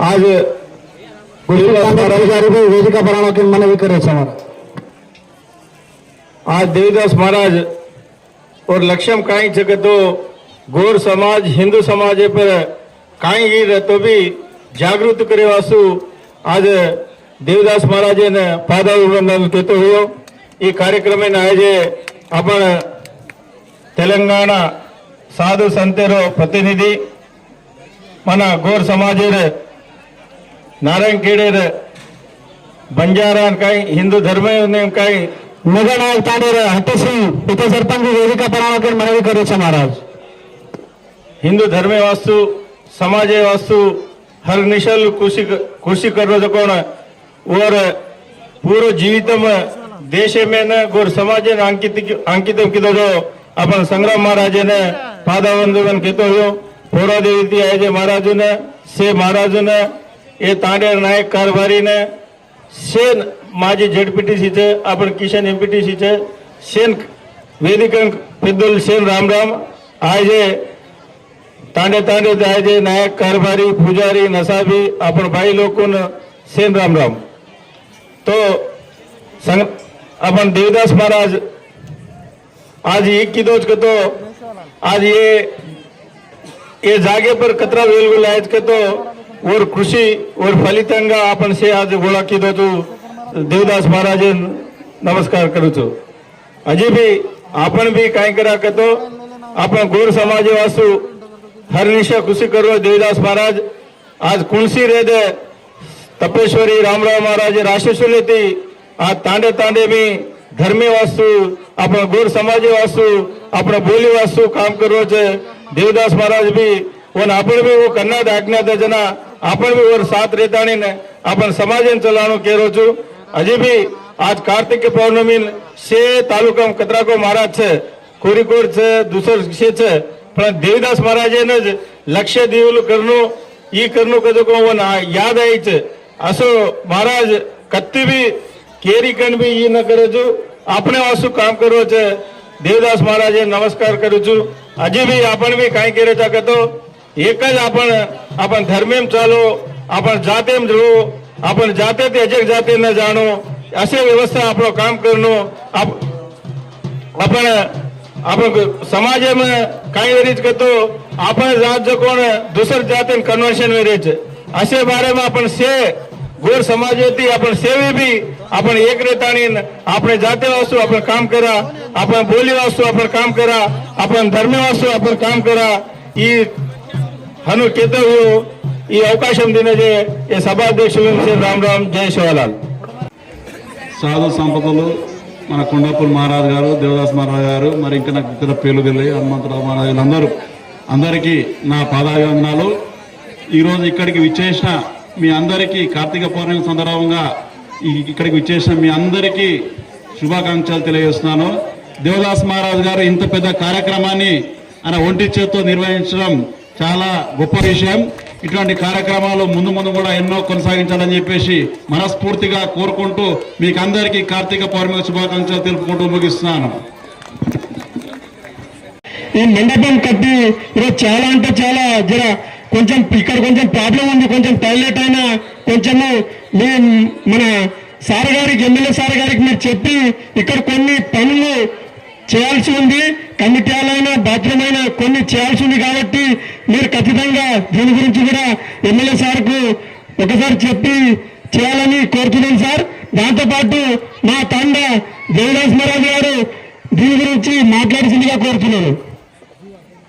आज महाराज गारी भी वेदिका बनाने के मन करे आज देवदास महाराज और लक्ष्यम कहीं जगह तो गौर समाज हिंदू समाज पर कहीं ही रहतो भी जागृत करे वासु आज देवदास महाराज ने पादाभिवंदन कहते हुए ये कार्यक्रम आज आपण तेलंगाणा साधु संतेरो प्रतिनिधि मन गौर समाज नारायण खेड़ेर बंजारा कहीं हिंदू धर्म कहीं मेघनायक तांडेर हट्टी सिंह इथे सरपंच वेदिका बनाने के मनवी करे महाराज हिंदू धर्म वास्तु समाज वास्तु हर निशल कृषि कर और पूर्व जीवित देश में न गोर समाज ने अंकित किदो जो अपन संग्राम महाराज ने पादावंदन कहते हो पोरा देवी आज महाराज ने से महाराज ने ये तांडेर नायक कारभारी ने सेन माजी जेडपीटीसी चे अपन किशन एमपीटीसी चे सेन वेदिका पेद्दोल सेन राम राम आज तांडे तांडे आज नायक कारभारी पुजारी नसाबी अपन भाई लोग सेन राम राम तो अपन देवदास महाराज आज एक की दोज के तो आज ये जागे पर कतरा वेलगुल आज के तो और कृषि और फलितंगा अपन से आज गोळा की दो तो देवदास महाराज नमस्कार करू छो अजी भी आपण भी काय करा के तो आपण गौर समाज वासु हर निशा कृषि करो देवदास महाराज आज कुणसी रे दे तपेश्वरी रामराव महाराज राशेश्वरी थी आज तांडे तांडे में धर्मी वास्तु अपना गौर समाज वास्तु अपना बोली वास्तु काम करो छे देवदास महाराज भी और आपण भी वो कन्ना दाखना दे जना आपण भी और साथ रहता नहीं ने अपन समाज चलानो केरो छु अजी भी आज कार्तिक पौर्णमी से तालुका कतरा को महाराज छे कोरीकोड छे दूसर से छे पण देवदास महाराज ने लक्ष्य दिवल करनो ई करनो कदो को याद आई छे असो महाराज कत्ती भी केरी कन भी ये न करे छो अपने वासु काम करो छे देवदास महाराज नमस्कार करू छु अजी भी आपण भी काई करे छा तो एक ज आपण धर्मेम चालो आपण जातेम जळो आपण जाते ते अजग जाते न जाणो असे व्यवस्था आपलो काम करनो आपण समाज में काही वेरीच करतो आपण जात जो कोण दुसर जाते कन्वर्शन वेरीच असे बारे में आपण से गौर समाज होती आपण सेवी भी आपण एक रेतानी आपण जाते वास्तु आपण काम करा आपण बोली वास्तु आपण काम करा आपण धर्मी वास्तु आपण काम करा ई हनु कहते हुए ये अवकाशम देने जे ये सभाध्यक्ष राम राम जय शिवलाल साधु संपदలు మన కొండాపూర్ మహారాజ్ గారు దేవదాస్ మహారాజ్ గారు మరి ఇంకా నాకు ఇతర పేర్లు తెలియ హనుమంతరావు మహారాజులందరూ అందరికీ నా పాదాభివందనాలు ఈ రోజు ఇక్కడికి విచ్చేసిన మీ అందరికీ కార్తీక పౌర్ణమి సందర్భంగా ఇక్కడికి విచ్చేసిన మీ అందరికీ శుభాకాంక్షలు తెలియజేస్తున్నాను దేవదాస్ మహారాజ్ గారు ఇంత పెద్ద కార్యక్రమాన్ని ఆయన ఒంటి చేత్తో నిర్వహించడం చాలా గొప్ప విషయం ఇటువంటి కార్యక్రమాలు ముందు ముందు కూడా ఎన్నో కొనసాగించాలని చెప్పేసి మనస్ఫూర్తిగా కోరుకుంటూ మీకు అందరికీ కార్తీక పౌర్ణమి శుభాకాంక్షలు తెలుపుకుంటూ ముగిస్తున్నాను ఈ మండపం కట్టి ఈరోజు చాలా అంటే చాలా జర కొంచెం ఇక్కడ కొంచెం ప్రాబ్లం ఉంది కొంచెం టాయిలెట్ అయినా కొంచెము మన సార్ గారికి ఎమ్మెల్యే సార్ గారికి మీరు చెప్పి ఇక్కడ కొన్ని పనులు చేయాల్సి ఉంది కమిటీలైనా బాత్రూమ్ అయినా కొన్ని చేయాల్సి ఉంది కాబట్టి మీరు ఖచ్చితంగా దీని గురించి కూడా ఎమ్మెల్యే సార్కు ఒకసారి చెప్పి చేయాలని కోరుతున్నాను సార్ దాంతోపాటు మా తండ దేవదాస్ మహారాజ్ గారు దీని గురించి మాట్లాడాల్సిందిగా కోరుతున్నాను